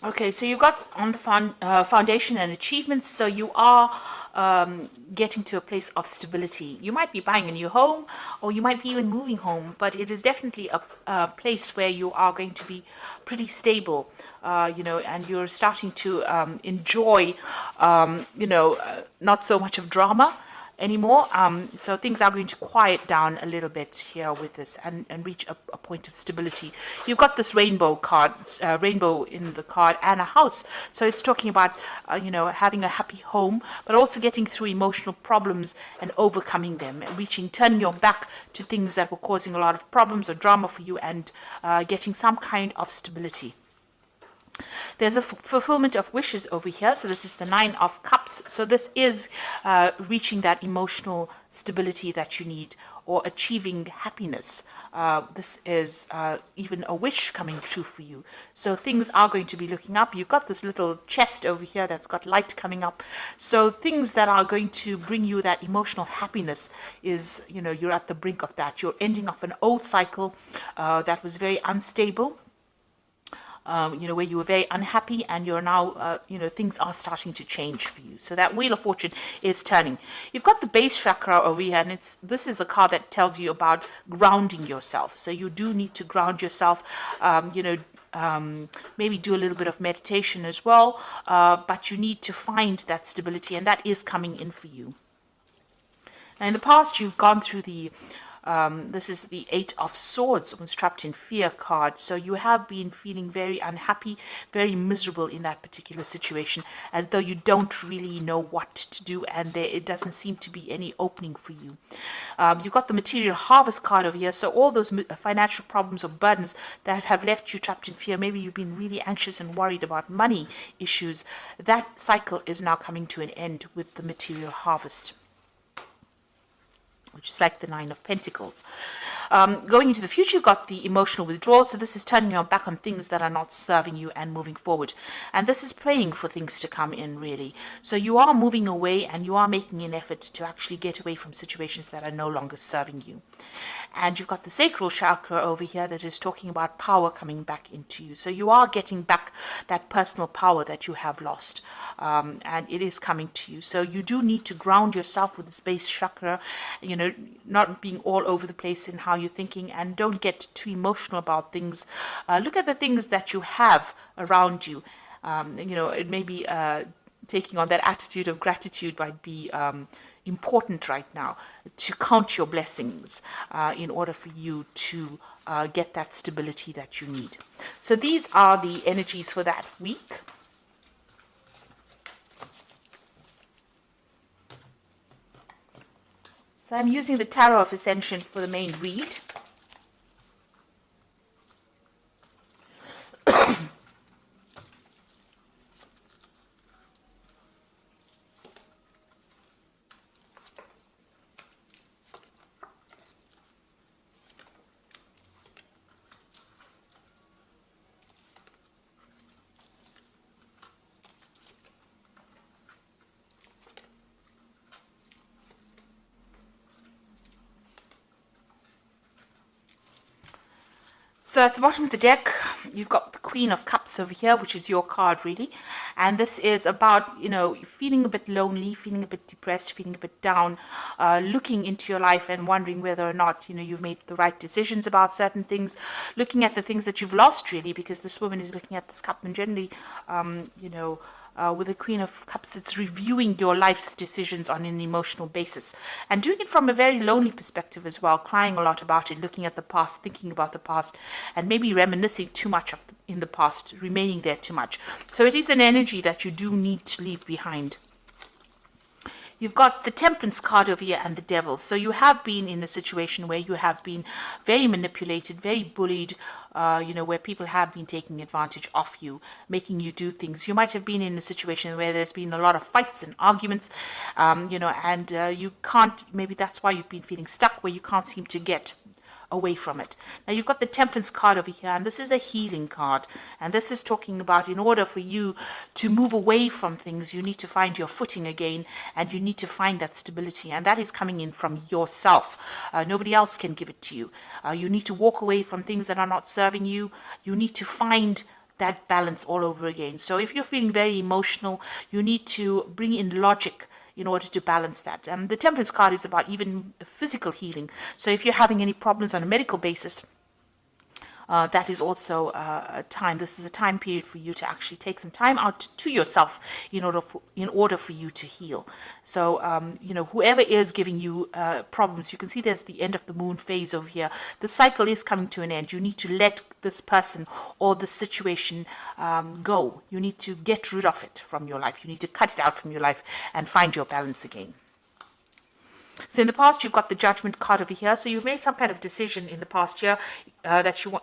Okay, so you've got on the foundation and achievements, so you are getting to a place of stability. You might be buying a new home, or you might be even moving home, but it is definitely a place where you are going to be pretty stable, and you're starting to enjoy, not so much of drama anymore. So things are going to quiet down a little bit here with this and reach a point of stability. You've got this rainbow card, rainbow in the card, and a house. So it's talking about, having a happy home, but also getting through emotional problems and overcoming them, and turning your back to things that were causing a lot of problems or drama for you, and getting some kind of stability. There's a fulfillment of wishes over here. So this is the Nine of Cups. So this is reaching that emotional stability that you need, or achieving happiness. This is even a wish coming true for you. So things are going to be looking up. You've got this little chest over here that's got light coming up. So things that are going to bring you that emotional happiness is, you're at the brink of that. You're ending off an old cycle that was very unstable. Where you were very unhappy, and you're now, things are starting to change for you. So that Wheel of Fortune is turning. You've got the base chakra over here, and this is a card that tells you about grounding yourself. So you do need to ground yourself, maybe do a little bit of meditation as well, but you need to find that stability, and that is coming in for you. Now, in the past, you've gone through this is the Eight of Swords, was trapped in fear card. So you have been feeling very unhappy, very miserable in that particular situation, as though you don't really know what to do, and it doesn't seem to be any opening for you. You've got the Material Harvest card over here. So all those financial problems or burdens that have left you trapped in fear, maybe you've been really anxious and worried about money issues, that cycle is now coming to an end with the Material Harvest, which is like the Nine of Pentacles. Going into the future, you've got the emotional withdrawal. So this is turning your back on things that are not serving you and moving forward. And this is praying for things to come in, really. So you are moving away, and you are making an effort to actually get away from situations that are no longer serving you. And you've got the sacral chakra over here that is talking about power coming back into you. So you are getting back that personal power that you have lost. And it is coming to you. So you do need to ground yourself with the base chakra, not being all over the place in how you're thinking, and don't get too emotional about things. Look at the things that you have around you. It may be taking on that attitude of gratitude might be important right now, to count your blessings in order for you to get that stability that you need. So these are the energies for that week. So I'm using the Tarot of Ascension for the main read. So at the bottom of the deck, you've got the Queen of Cups over here, which is your card, really. And this is about, feeling a bit lonely, feeling a bit depressed, feeling a bit down, looking into your life and wondering whether or not, you've made the right decisions about certain things, looking at the things that you've lost, really, because this woman is looking at this cup, and generally, with the Queen of Cups, it's reviewing your life's decisions on an emotional basis, and doing it from a very lonely perspective as well, crying a lot about it, looking at the past, thinking about the past, and maybe reminiscing too much in the past, remaining there too much. So it is an energy that you do need to leave behind. You've got the Temperance card over here and the Devil. So you have been in a situation where you have been very manipulated, very bullied, where people have been taking advantage of you, making you do things. You might have been in a situation where there's been a lot of fights and arguments, and you can't, maybe that's why you've been feeling stuck, where you can't seem to get away from it. Now you've got the Temperance card over here, and this is a healing card, and this is talking about, in order for you to move away from things, you need to find your footing again, and you need to find that stability, and that is coming in from yourself. Nobody else can give it to you. You need to walk away from things that are not serving you. You need to find that balance all over again. So if you're feeling very emotional, you need to bring in logic in order to balance that. The Temperance card is about even physical healing. So if you're having any problems on a medical basis, that is also a time. This is a time period for you to actually take some time out to yourself in order for you to heal. So whoever is giving you problems, you can see there's the end of the moon phase over here. The cycle is coming to an end. You need to let this person or the situation go. You need to get rid of it from your life. You need to cut it out from your life and find your balance again. So in the past, you've got the Judgment card over here. So you've made some kind of decision in the past year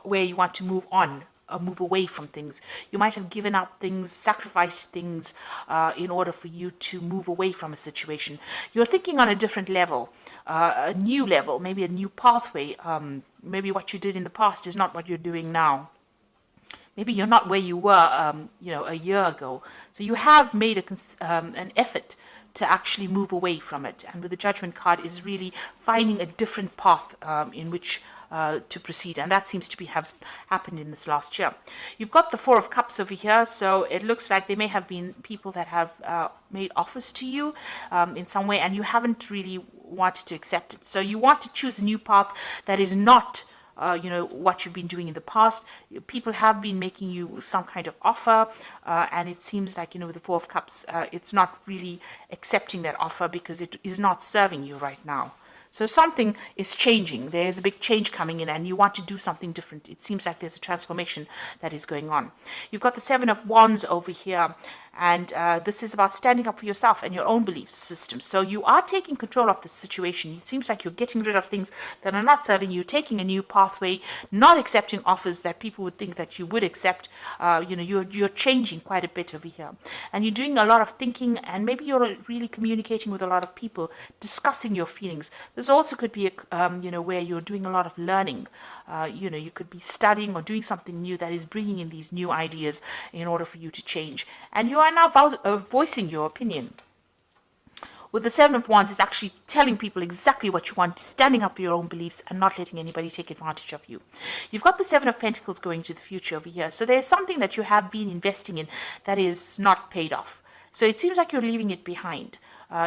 where you want to move on, or move away from things. You might have given up things, sacrificed things in order for you to move away from a situation. You're thinking on a different level, a new level, maybe a new pathway. Maybe what you did in the past is not what you're doing now. Maybe you're not where you were, a year ago. So you have made an effort to actually move away from it. And with the Judgment card is really finding a different path in which to proceed. And that seems to have happened in this last year. You've got the Four of Cups over here. So it looks like there may have been people that have made offers to you in some way, and you haven't really wanted to accept it. So you want to choose a new path that is not what you've been doing in the past. People have been making you some kind of offer, and it seems like, with the Four of Cups, it's not really accepting that offer because it is not serving you right now. So something is changing. There's a big change coming in and you want to do something different. It seems like there's a transformation that is going on. You've got the Seven of Wands over here. And this is about standing up for yourself and your own belief system. So you are taking control of the situation. It seems like you're getting rid of things that are not serving you, taking a new pathway, not accepting offers that people would think that you would accept. You're changing quite a bit over here. And you're doing a lot of thinking, and maybe you're really communicating with a lot of people, discussing your feelings. This also could be, where you're doing a lot of learning. You could be studying or doing something new that is bringing in these new ideas in order for you to change. And you are now voicing your opinion. With the Seven of Wands, it's actually telling people exactly what you want, standing up for your own beliefs and not letting anybody take advantage of you. You've got the Seven of Pentacles going to the future over here. So there's something that you have been investing in that is not paid off. So it seems like you're leaving it behind.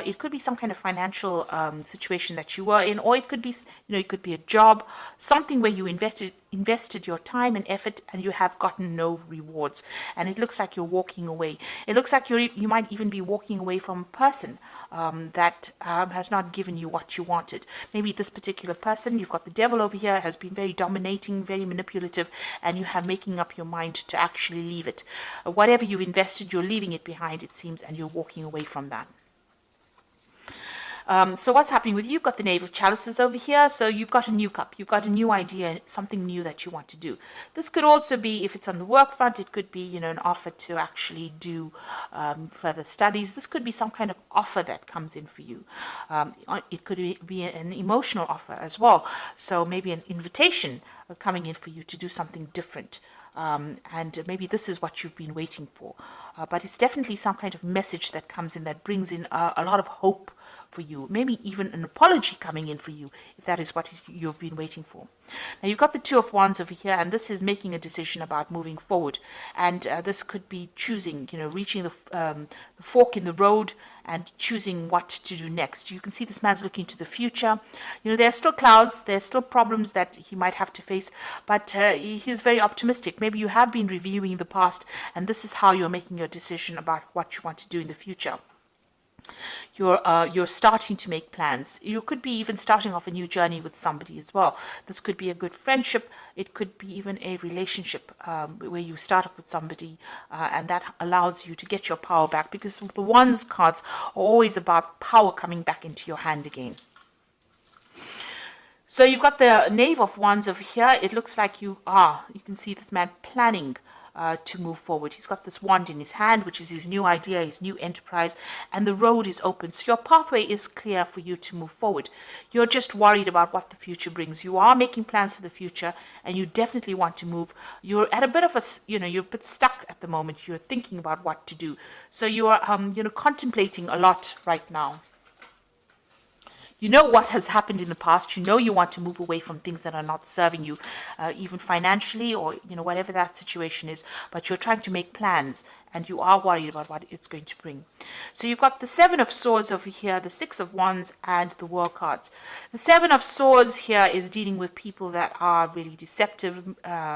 It could be some kind of financial situation that you were in, or it could be, it could be a job, something where you invested your time and effort and you have gotten no rewards. And it looks like you're walking away. It looks like you might even be walking away from a person that has not given you what you wanted. Maybe this particular person, you've got the Devil over here, has been very dominating, very manipulative, and you have making up your mind to actually leave it. Whatever you've invested, you're leaving it behind, it seems, and you're walking away from that. So what's happening with you? You've got the Knave of Chalices over here. So you've got a new cup. You've got a new idea, something new that you want to do. This could also be, if it's on the work front, it could be, an offer to actually do further studies. This could be some kind of offer that comes in for you. It could be an emotional offer as well. So maybe an invitation coming in for you to do something different. And maybe this is what you've been waiting for. But it's definitely some kind of message that comes in that brings in a lot of hope for you, maybe even an apology coming in for you, if that is what you've been waiting for. Now you've got the Two of Wands over here, and this is making a decision about moving forward. And this could be choosing, reaching the fork in the road and choosing what to do next. You can see this man's looking to the future. There are still clouds, there's still problems that he might have to face, but he's very optimistic. Maybe you have been reviewing the past, and this is how you're making your decision about what you want to do in the future. You're starting to make plans. You could be even starting off a new journey with somebody as well. This could be a good friendship. It could be even a relationship where you start off with somebody and that allows you to get your power back, because the Wands cards are always about power coming back into your hand again. So you've got the Knave of Wands over here. It looks like you can see this man planning to move forward. He's got this wand in his hand, which is his new idea, his new enterprise, and the road is open. So your pathway is clear for you to move forward. You're just worried about what the future brings. You are making plans for the future, and you definitely want to move. You're at a bit of you're a bit stuck at the moment. You're thinking about what to do. So you are, contemplating a lot right now. You know what has happened in the past. You know you want to move away from things that are not serving you, even financially, or whatever that situation is. But you're trying to make plans, and you are worried about what it's going to bring. So you've got the Seven of Swords over here, the Six of Wands, and the World cards. The Seven of Swords here is dealing with people that are really deceptive,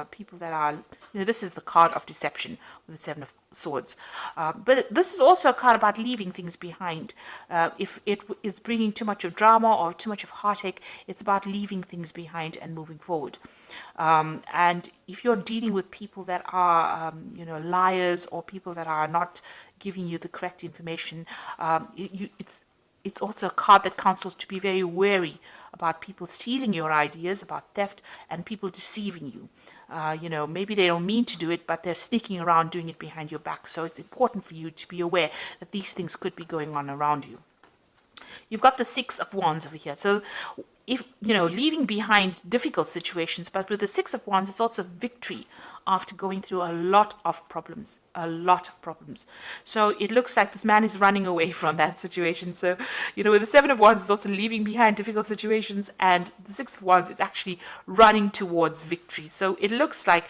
people that are, this is the card of deception with the Seven of Swords. But this is also a card about leaving things behind. If it is bringing too much of drama or too much of heartache, it's about leaving things behind and moving forward. And if you're dealing with people that are, liars, or people that are not giving you the correct information, it's also a card that counsels to be very wary about people stealing your ideas, about theft, and people deceiving you. Maybe they don't mean to do it, but they're sneaking around doing it behind your back. So it's important for you to be aware that these things could be going on around you. You've got the Six of Wands over here. So if, leaving behind difficult situations, but with the Six of Wands, it's also victory after going through a lot of problems, So it looks like this man is running away from that situation. So, with the Seven of Wands, it's also leaving behind difficult situations, and the Six of Wands is actually running towards victory. So it looks like,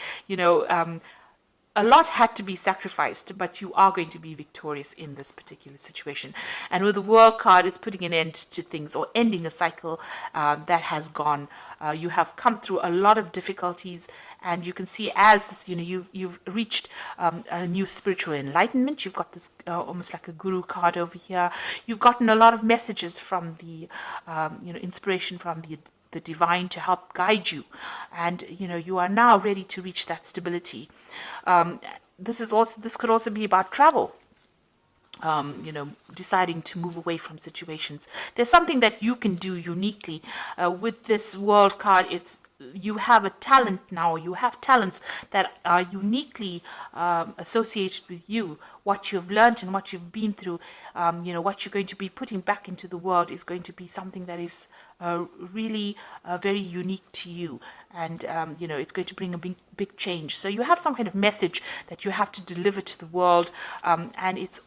a lot had to be sacrificed, but you are going to be victorious in this particular situation. And with the World card, it's putting an end to things, or ending a cycle that has gone. You have come through a lot of difficulties, and you can see as this, you've reached a new spiritual enlightenment. You've got this almost like a guru card over here. You've gotten a lot of messages from the, inspiration from the divine to help guide you, and you are now ready to reach that stability. This could also be about travel. Deciding to move away from situations. There's something that you can do uniquely with this World card. You have a talent now. You have talents that are uniquely associated with you. What you've learned and what you've been through, what you're going to be putting back into the world is going to be something that is really very unique to you. And, it's going to bring a big change. So you have some kind of message that you have to deliver to the world. And it's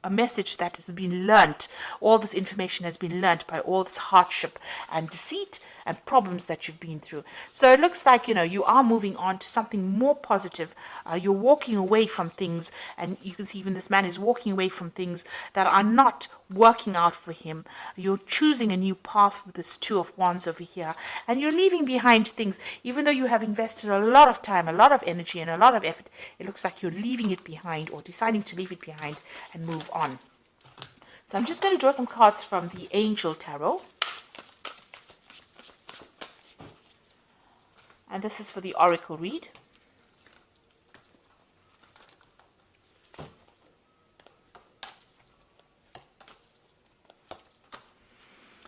a message that has been learnt. All this information has been learnt by all this hardship and deceit and problems that you've been through. So it looks like, you are moving on to something more positive. You're walking away from things, and you can see even this man is walking away from things that are not working out for him. You're choosing a new path with this Two of Wands over here, and you're leaving behind things. Even though you have invested a lot of time, a lot of energy, and a lot of effort, it looks like you're leaving it behind, or deciding to leave it behind and move on. So I'm just going to draw some cards from the Angel Tarot. And this is for the Oracle read.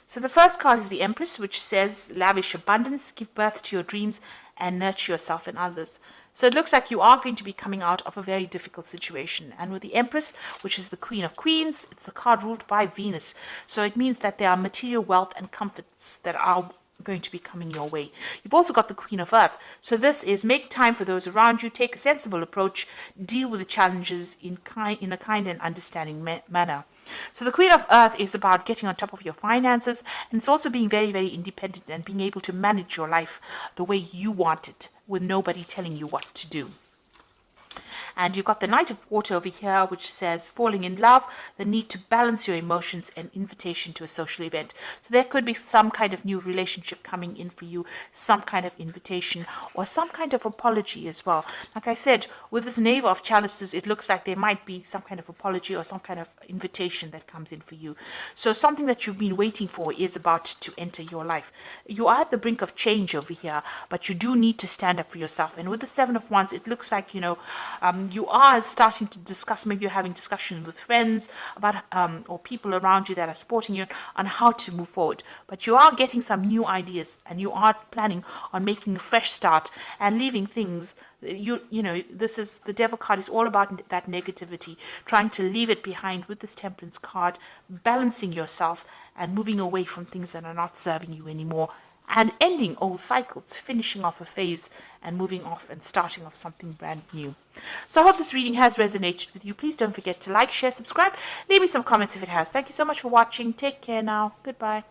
So the first card is the Empress, which says, lavish abundance, give birth to your dreams, and nurture yourself and others. So it looks like you are going to be coming out of a very difficult situation. And with the Empress, which is the Queen of Queens, it's a card ruled by Venus. So it means that there are material wealth and comforts that are going to be coming your way. You've also got the Queen of Earth. So this is make time for those around you, take a sensible approach, deal with the challenges in a kind and understanding manner. So the Queen of Earth is about getting on top of your finances, and it's also being very, very independent and being able to manage your life the way you want it, with nobody telling you what to do. And you've got the Knight of Water over here, which says falling in love, the need to balance your emotions, and invitation to a social event. So there could be some kind of new relationship coming in for you, some kind of invitation, or some kind of apology as well. Like I said, with this Knave of Chalices, it looks like there might be some kind of apology or some kind of invitation that comes in for you. So something that you've been waiting for is about to enter your life. You are at the brink of change over here, but you do need to stand up for yourself. And with the Seven of Wands, it looks like, you are starting to discuss, maybe you're having discussions with friends about or people around you that are supporting you on how to move forward. But you are getting some new ideas, and you are planning on making a fresh start and leaving things. This is the Devil card is all about that negativity, trying to leave it behind with this Temperance card, balancing yourself and moving away from things that are not serving you anymore, and ending old cycles, finishing off a phase and moving off and starting off something brand new. So I hope this reading has resonated with you. Please don't forget to like, share, subscribe. Leave me some comments if it has. Thank you so much for watching. Take care now. Goodbye.